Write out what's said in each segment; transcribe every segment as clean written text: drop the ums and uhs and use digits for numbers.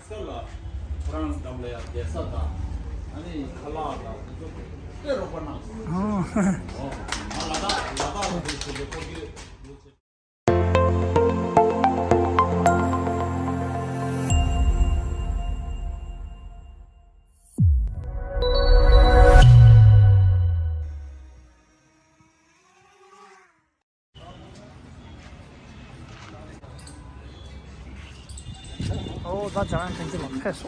낯설라 프랑 담래야 대사다 아니 칼라다 때로 보나 라다 그게 거기哦，那这样挺这么快速。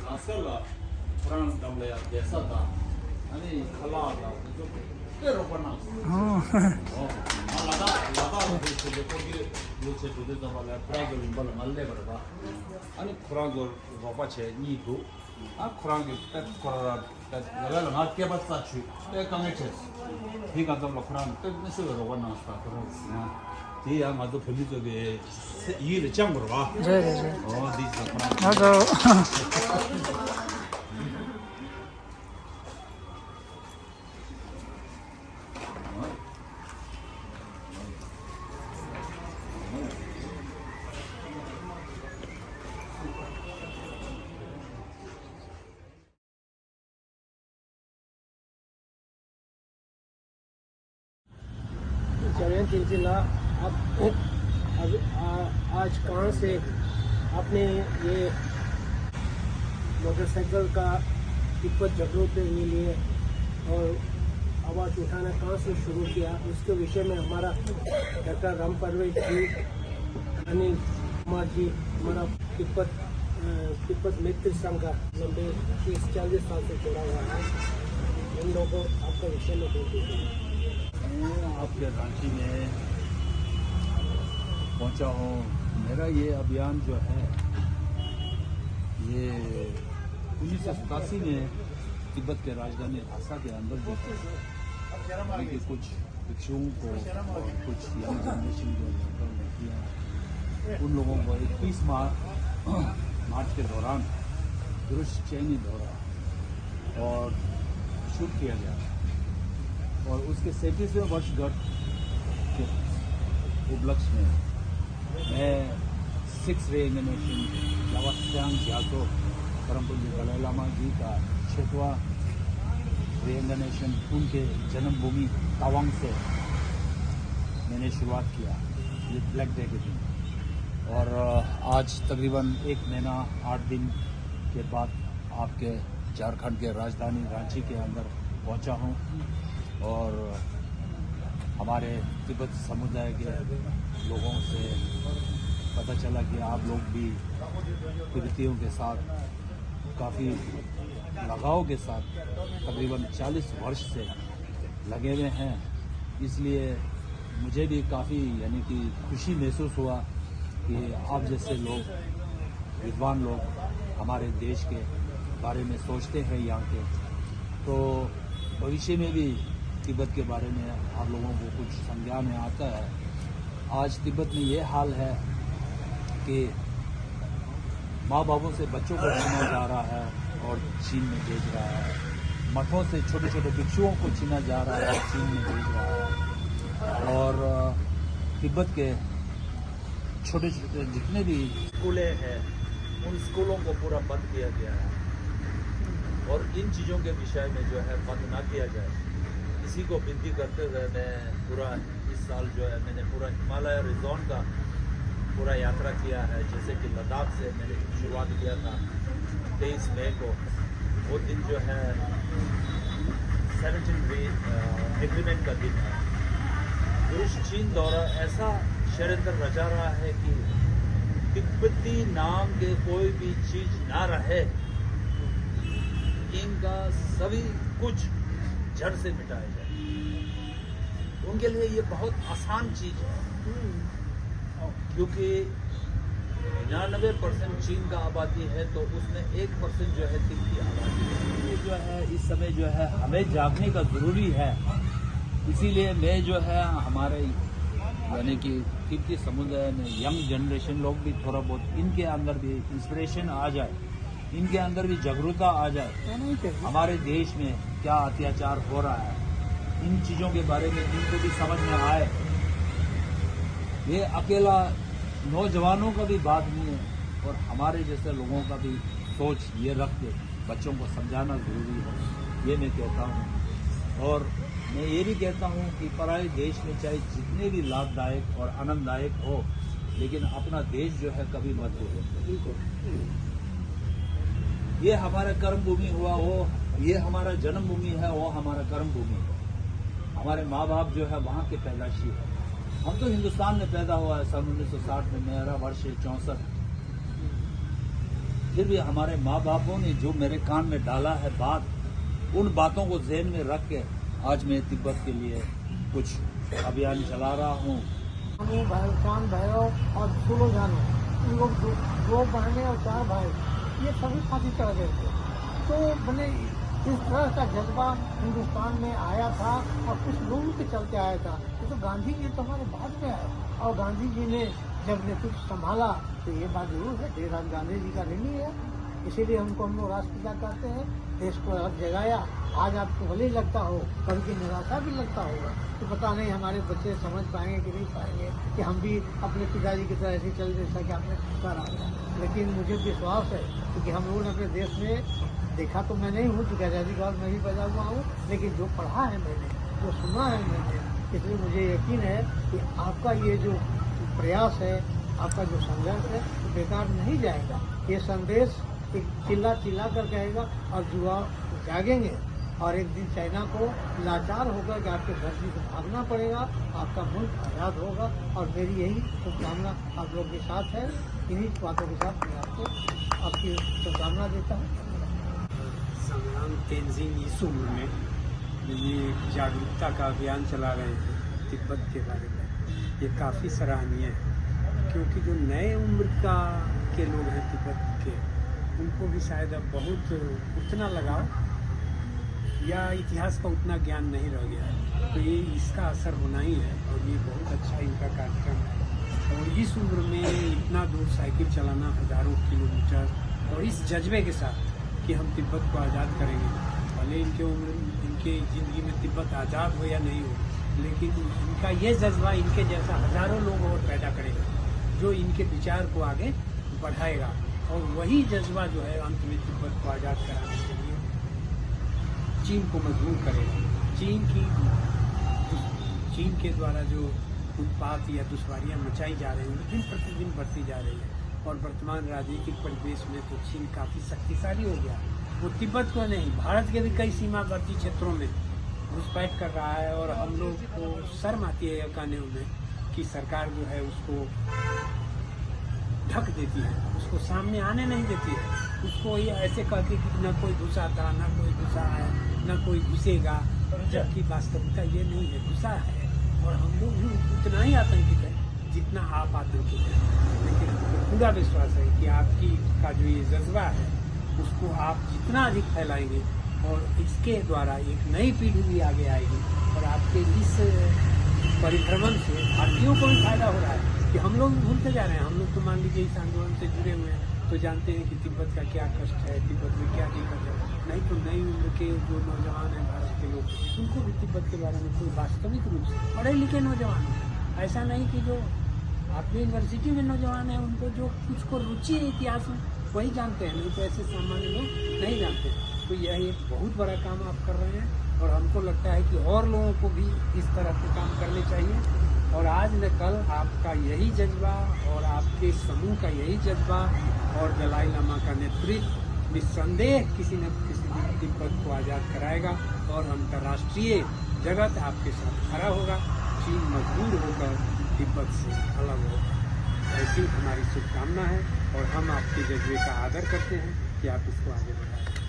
낯설라 프랑 담래야 대사다 아니 칼라다 때로 보나 라다 그게 거기 요새 부대다 말이야 프랑을 임발 말래 버봐 아니 프랑을 와바체 니도 아 프랑이 딱 거라 내가 나게 봤다 주 때강을 쳤어 비가 좀 프랑 뜻으로 원나스다 그러나 뒤야 맞도 별리적에 이해를 짱으로 봐. 네네네. 디스 맞아. चलिए चिंचिला अब आज कहाँ से आपने ये मोटरसाइकिल का तिब्बत जगहों पे लिए और आवाज़ उठाना कहाँ से शुरू किया उसके विषय में हमारा डॉक्टर राम परवेज जी अनिल कुमार जी हमारा तिब्बत मित्र संघ का लंबे 30-40 साल से जुड़ा हुआ है इन लोगों को आपका विषय में बोल दीजिए। आपके रांची में पहुंचा हूँ। मेरा ये अभियान जो है ये 1987 में तिब्बत के राजधानी ल्हासा के अंदर जो कि कुछ भिक्षुओं को और कुछ यंग जनरेशन जो लड़कियाँ हैं उन लोगों को 21 मार्च के दौरान दुरुस्तचैनी दौरा और शूट किया गया और उसके 37वें वर्षगांठ के उपलक्ष्य में मैं 6 रीइंकार्नेशन लावात्स्यांग ग्याल्तो परम पूज्य दलाई लामा जी का 6वां रीइंकार्नेशन उनके जन्मभूमि तवांग से मैंने शुरुआत किया ये ब्लैक डे के दिन और आज तकरीबन 1 महीना 8 दिन के बाद आपके झारखंड के राजधानी रांची के अंदर पहुंचा हूं और हमारे तिब्बत समुदाय के लोगों से पता चला कि आप लोग भी तिब्बतियों के साथ काफ़ी लगाव के साथ तकरीबन 40 वर्ष से लगे हुए हैं इसलिए मुझे भी काफ़ी यानी कि खुशी महसूस हुआ कि आप जैसे लोग विद्वान लोग हमारे देश के बारे में सोचते हैं यहाँ के तो भविष्य में भी तिब्बत के बारे में आप लोगों को कुछ संज्ञान में आता है। आज तिब्बत में ये हाल है कि माँ बापों से बच्चों को छीना जा रहा है और चीन में भेज रहा है, मठों से छोटे छोटे भिक्षुओं को छीना जा रहा है और चीन में भेज रहा है और तिब्बत के छोटे छोटे जितने भी स्कूलें हैं उन स्कूलों को पूरा बंद किया गया है और इन चीज़ों के विषय में जो है बंद ना किया जाए इसी को विनती करते हुए मैं पूरा इस साल जो है मैंने पूरा हिमालय रिजॉन का पूरा यात्रा किया है जैसे कि लद्दाख से मैंने शुरुआत किया था 23 मई को वो दिन जो है 17th एग्रीमेंट का दिन है। रूस चीन दौरा ऐसा षड्यंत्र रचा रहा है कि तिब्बती नाम के कोई भी चीज ना रहे इनका सभी कुछ जड़ से मिटाया जाए उनके लिए ये बहुत आसान चीज है क्योंकि 99% चीन का आबादी है, तो उसमें 1% जो है तिब्बती आबादी है। ये जो है इस समय जो है हमें जागने का ज़रूरी है। इसीलिए मैं जो है हमारे यानी कि तिब्बती समुदाय में यंग जनरेशन लोग भी थोड़ा बहुत इनके अंदर भी इंस्पिरेशन आ जाए, इनके अंदर भी जागरूकता आ जाए। हमारे देश में क्या अत्याचार हो रहा है, इन चीज़ों के बारे में इनको भी समझ में आए। ये अकेला नौजवानों का भी बात नहीं है, और हमारे जैसे लोगों का भी सोच ये रख के बच्चों को समझाना ज़रूरी है, ये मैं कहता हूँ। और मैं ये भी कहता हूँ कि पराए देश में चाहे जितने भी लाभदायक और आनंददायक हो, लेकिन अपना देश जो है कभी मत भूलो। ये हमारा कर्म भूमि हुआ, वो ये हमारा जन्म भूमि है, वो हमारा कर्म भूमि है। हमारे माँ बाप जो है वहाँ के पैदाशी है। हम तो हिंदुस्तान में पैदा हुआ है सन 1960 में, मेरा वर्ष है 64। फिर भी हमारे माँ बापों ने जो मेरे कान में डाला है बात, उन बातों को ज़हन में रख के आज मैं तिब्बत के लिए कुछ अभियान चला रहा हूँ। चांद भैरव और सुलो जानो, इन लोग दो बहनें और 4 भाई, ये सभी फांसी चढ़ गए थे। तो मैंने इस तरह का जज्बा हिंदुस्तान में आया था और कुछ लोगों के चलते आया था। तो गांधी जी तो हमारे बाद में आए, और गांधी जी ने जब नेतृत्व संभाला तो ये बात जरूर है, देशराज गांधी जी का ऋणी है। इसीलिए हम लोग राष्ट्रपिता कहते हैं। देश को अलग जगाया। आज आपको भले ही लगता हो, कभी की निराशा भी लगता होगा, तो पता नहीं हमारे बच्चे समझ पाएंगे कि नहीं पाएंगे कि हम भी अपने पिताजी की तरह ऐसे चल जैसा कि आपने करा। लेकिन मुझे विश्वास है क्योंकि हम लोगों ने अपने देश में देखा तो मैं नहीं हूँ, क्योंकि आज़ादी के बाद मैं भी पैदा हुआ हूँ, लेकिन जो पढ़ा है मैंने, जो सुना है मैंने, इसलिए मुझे यकीन है कि आपका ये जो प्रयास है, आपका जो संघर्ष है, तो बेकार नहीं जाएगा। ये संदेश एक चिल्ला चिल्ला कर कहेगा और युवा जागेंगे, और एक दिन चाइना को लाचार होकर कि आपके धरती से भागना पड़ेगा, आपका मुल्क आज़ाद होगा। और मेरी यही शुभकामना आप लोगों के साथ है। इन्हीं बातों के साथ मैं आपको आपकी शुभकामना देता हूँ। संग्राम तेंजिंग इस उम्र में ये जागरूकता का अभियान चला रहे हैं तिब्बत के बारे में, ये काफ़ी सराहनीय है। क्योंकि जो नए उम्र के लोग हैं तिब्बत के, उनको भी शायद अब बहुत उतना लगाव या इतिहास का उतना ज्ञान नहीं रह गया है, तो ये इसका असर होना ही है। और ये बहुत अच्छा इनका कार्यक्रम है। और इस उम्र में इतना दूर साइकिल चलाना, हज़ारों किलोमीटर, और इस जज्बे के साथ कि हम तिब्बत को आज़ाद करेंगे, भले इनके ज़िंदगी में तिब्बत आज़ाद हो या नहीं हो, लेकिन इनका ये जज्बा इनके जैसा हज़ारों लोग और पैदा करेगा, जो इनके विचार को आगे बढ़ाएगा। और वही जज्बा जो है अंत में तिब्बत को आज़ाद कराने के लिए चीन को मजबूर करेगा। चीन के द्वारा जो उत्पात या दुश्वारियाँ मचाई जा रही हैं, दिन प्रतिदिन बढ़ती जा रही है। और वर्तमान राजनीतिक परिवेश में तो चीन काफ़ी शक्तिशाली हो गया। वो तिब्बत को नहीं, भारत के भी कई सीमावर्ती क्षेत्रों में घुसपैठ कर रहा है। और हम लोग को शर्म आती है यह कहने में कि सरकार जो है उसको ढक देती है, उसको सामने आने नहीं देती है, उसको ये ऐसे कहती कि न कोई घुसा था, न कोई घुसा है, न कोई घुसेगा, जबकि वास्तविकता ये नहीं है, घुसा है। और हम लोग भी उतना ही आतंकित है जितना आप आतंकित हैं। लेकिन हमको पूरा विश्वास है कि आपकी का जो ये जज्बा है, उसको आप जितना अधिक फैलाएंगे, और इसके द्वारा एक नई पीढ़ी भी आगे आएगी। और आपके इस परिभ्रमण से भारतीयों को भी फायदा हो रहा है कि हम लोग भूलते जा रहे हैं। हम लोग तो मान लीजिए इस आंदोलन से जुड़े हुए हैं, तो जानते हैं कि तिब्बत का क्या कष्ट है, तिब्बत में क्या दिक्कत है। नहीं तो नई उम्र के जो नौजवान हैं भारत के लोग, उनको भी तिब्बत के बारे में कोई वास्तविक रूप से पढ़े लिखे नौजवान हैं। ऐसा नहीं कि जो आपके यूनिवर्सिटी में नौजवान हैं, उनको जो कुछ को रुचि है इतिहास में, वही जानते हैं, नहीं तो ऐसे सामान्य लोग नहीं जानते। तो यह एक बहुत बड़ा काम आप कर रहे हैं, और हमको लगता है कि और लोगों को भी इस तरह के काम करने चाहिए। और आज न कल आपका यही जज्बा और आपके समूह का यही जज्बा और दलाई लामा का नेतृत्व निस्संदेह किसी न किसी दिन तिब्बत को आज़ाद कराएगा, और अंतर्राष्ट्रीय जगत आपके साथ खड़ा होगा। चीन मजबूर होकर तिब्बत से अलग होगा। ऐसी हमारी शुभकामना है, और हम आपके जज्बे का आदर करते हैं कि आप इसको आगे बढ़ाएं।